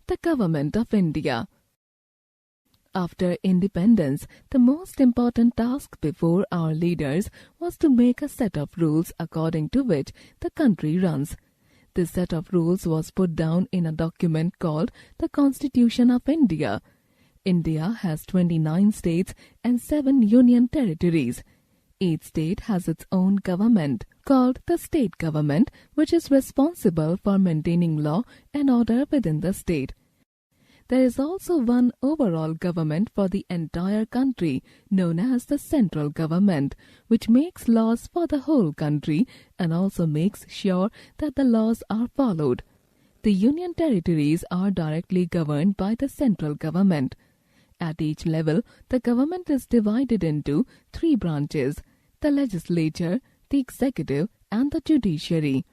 The government of India. After independence, the most important task before our leaders was to make a set of rules according to which the country runs. This set of rules was put down in a document called the Constitution of India. India has 29 states and 7 union territories. Each state has its own government, called the state government, which is responsible for maintaining law and order within the state. There is also one overall government for the entire country, known as the central government, which makes laws for the whole country and also makes sure that the laws are followed. The union territories are directly governed by the central government. At each level, the government is divided into 3 branches: the legislature, the executive, and the judiciary.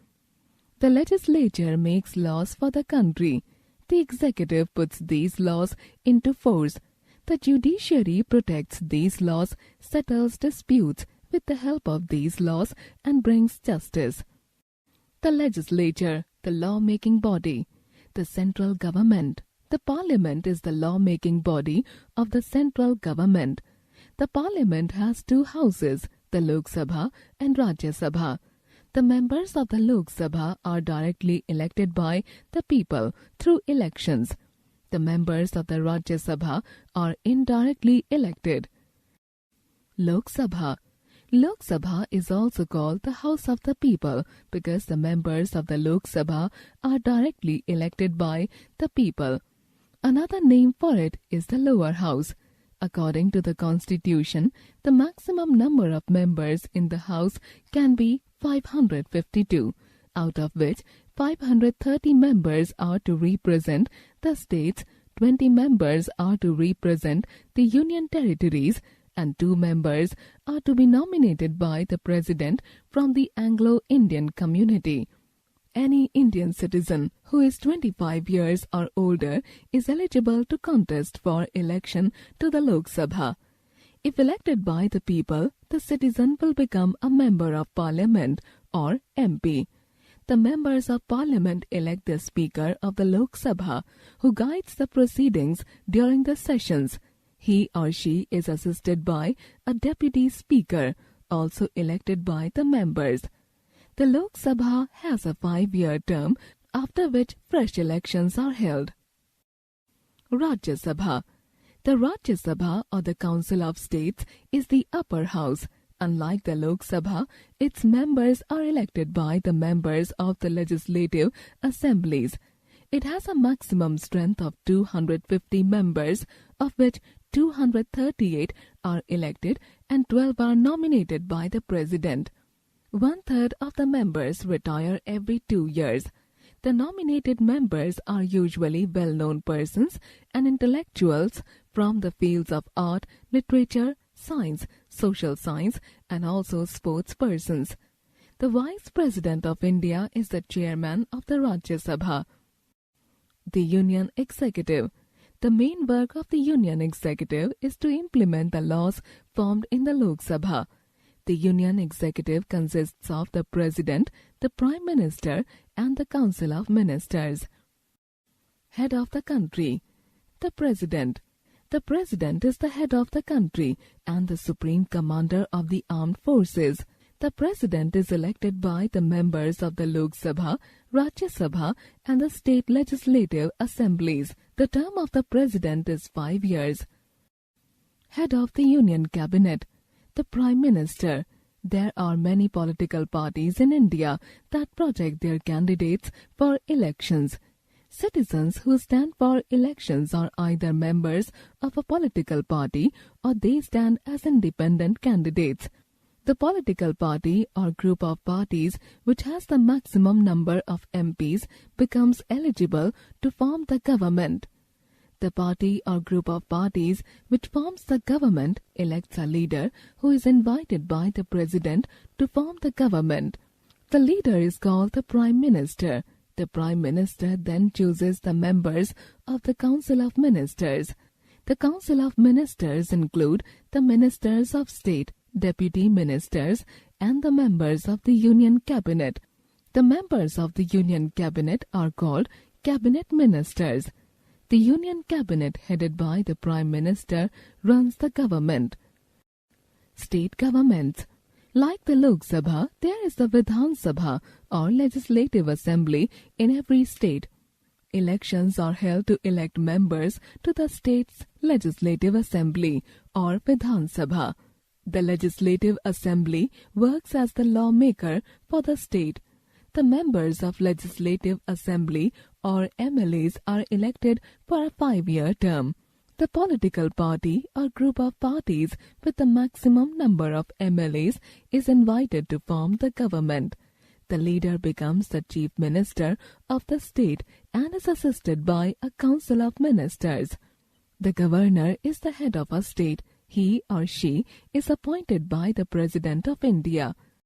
The legislature makes laws for the country. The executive puts these laws into force. The judiciary protects these laws, settles disputes with the help of these laws, and brings justice. The legislature, the law-making body. The central government. The parliament is the law-making body of the central government. The parliament has 2 houses, the Lok Sabha and Rajya Sabha. The members of the Lok Sabha are directly elected by the people through elections. The members of the Rajya Sabha are indirectly elected. Lok Sabha. Lok Sabha is also called the House of the People because the members of the Lok Sabha are directly elected by the people. Another name for it is the lower house. According to the Constitution, the maximum number of members in the House can be 552, out of which 530 members are to represent the states, 20 members are to represent the union territories, and 2 members are to be nominated by the President from the Anglo-Indian community. Any Indian citizen who is 25 years or older is eligible to contest for election to the Lok Sabha. If elected by the people, the citizen will become a member of parliament or MP. The members of parliament elect the Speaker of the Lok Sabha, who guides the proceedings during the sessions. He or she is assisted by a deputy speaker, also elected by the members. The Lok Sabha has a 5-year term, after which fresh elections are held. Rajya Sabha. The Rajya Sabha, or the Council of States, is the upper house. Unlike the Lok Sabha, its members are elected by the members of the legislative assemblies. It has a maximum strength of 250 members, of which 238 are elected and 12 are nominated by the President. 1/3 of the members retire every 2 years. The nominated members are usually well-known persons and intellectuals from the fields of art, literature, science, social science, and also sports persons. The Vice President of India is the chairman of the Rajya Sabha. The Union Executive. The main work of the Union Executive is to implement the laws formed in the Lok Sabha. The Union Executive consists of the President, the Prime Minister, and the Council of Ministers. Head of the country. The President. The President is the head of the country and the Supreme Commander of the Armed Forces. The President is elected by the members of the Lok Sabha, Rajya Sabha, and the state legislative assemblies. The term of the President is 5 years. Head of the Union Cabinet. The Prime Minister. There are many political parties in India that project their candidates for elections. Citizens who stand for elections are either members of a political party or they stand as independent candidates. The political party or group of parties which has the maximum number of MPs becomes eligible to form the government. The party or group of parties which forms the government elects a leader who is invited by the President to form the government. The leader is called the Prime Minister. The Prime Minister then chooses the members of the Council of Ministers. The Council of Ministers include the Ministers of State, Deputy Ministers, and the members of the Union Cabinet. The members of the Union Cabinet are called Cabinet Ministers. The Union Cabinet headed by the Prime Minister runs the government. State governments. Like the Lok Sabha, there is the Vidhan Sabha or Legislative Assembly in every state. Elections are held to elect members to the state's Legislative Assembly or Vidhan Sabha. The Legislative Assembly works as the lawmaker for the state. The members of Legislative Assembly or MLAs are elected for a 5-year term. The political party or group of parties with the maximum number of MLAs is invited to form the government. The leader becomes the chief minister of the state and is assisted by a council of ministers. The governor is the head of a state. He or she is appointed by the President of India.